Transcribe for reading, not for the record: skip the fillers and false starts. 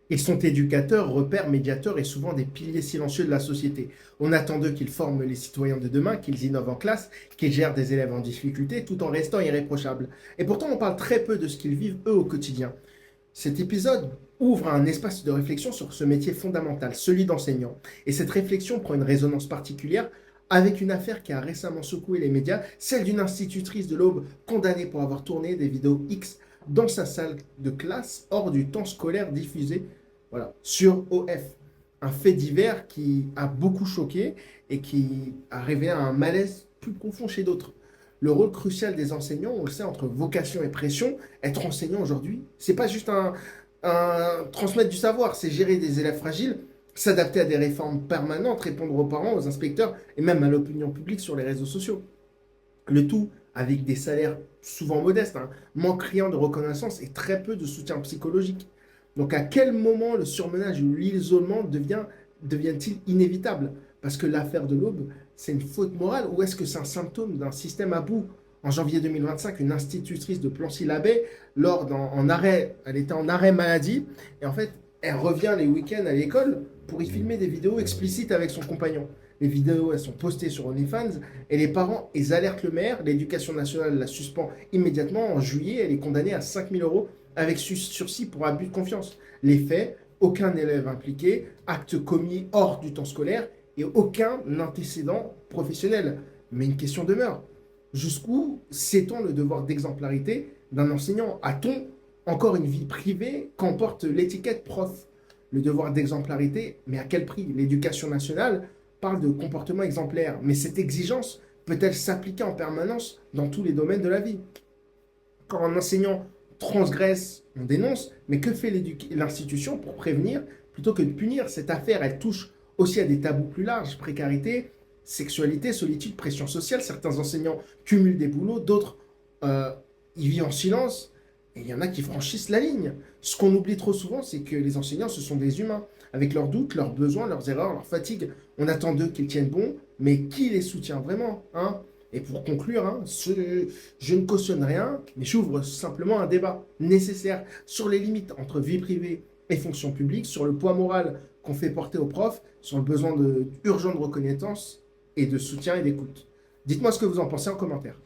Ils sont éducateurs, repères, médiateurs et souvent des piliers silencieux de la société. On attend d'eux qu'ils forment les citoyens de demain, qu'ils innovent en classe, qu'ils gèrent des élèves en difficulté tout en restant irréprochables. Et pourtant, on parle très peu de ce qu'ils vivent eux au quotidien. Cet épisode ouvre un espace de réflexion sur ce métier fondamental, celui d'enseignant. Et cette réflexion prend une résonance particulière avec une affaire qui a récemment secoué les médias, celle d'une institutrice de l'Aube condamnée pour avoir tourné des vidéos X dans sa salle de classe hors du temps scolaire diffusé, voilà, sur OF. Un fait divers qui a beaucoup choqué et qui a révélé un malaise plus profond chez d'autres. Le rôle crucial des enseignants, on le sait, entre vocation et pression, être enseignant aujourd'hui, c'est pas juste transmettre du savoir, c'est gérer des élèves fragiles, s'adapter à des réformes permanentes, répondre aux parents, aux inspecteurs et même à l'opinion publique sur les réseaux sociaux. Le tout avec des salaires souvent modestes, hein, manque criant de reconnaissance et très peu de soutien psychologique. Donc à quel moment le surmenage ou l'isolement devient-il inévitable? Parce que l'affaire de l'Aube, c'est une faute morale ou est-ce que c'est un symptôme d'un système à bout? En janvier 2025, une institutrice de Plancy-l'Abbé, elle était en arrêt maladie, et en fait, elle revient les week-ends à l'école pour y filmer des vidéos explicites avec son compagnon. Les vidéos, elles sont postées sur OnlyFans, et les parents, ils alertent le maire, l'éducation nationale la suspend immédiatement. En juillet, elle est condamnée à 5 000 € avec sursis pour abus de confiance. Les faits, aucun élève impliqué, acte commis hors du temps scolaire et aucun antécédent professionnel. Mais une question demeure. Jusqu'où s'étend le devoir d'exemplarité d'un enseignant? A-t-on encore une vie privée qu'emporte l'étiquette prof? Le devoir d'exemplarité, mais à quel prix? L'éducation nationale parle de comportement exemplaire, mais cette exigence peut-elle s'appliquer en permanence dans tous les domaines de la vie? Quand un enseignant transgresse, on dénonce, mais que fait l'institution pour prévenir plutôt que de punir? Cette affaire, elle touche aussi à des tabous plus larges, précarité, sexualité, solitude, pression sociale. Certains enseignants cumulent des boulots, d'autres euh, ils vivent en silence, et il y en a qui franchissent la ligne. Ce qu'on oublie trop souvent, c'est que les enseignants, ce sont des humains, avec leurs doutes, leurs besoins, leurs erreurs, leurs fatigues. On attend d'eux qu'ils tiennent bon, mais qui les soutient vraiment, hein? Et pour conclure, hein, je ne cautionne rien, mais j'ouvre simplement un débat nécessaire sur les limites entre vie privée et fonction publique, sur le poids moral qu'on fait porter aux profs, sur le besoin urgent de reconnaissance et de soutien et d'écoute. Dites-moi ce que vous en pensez en commentaire.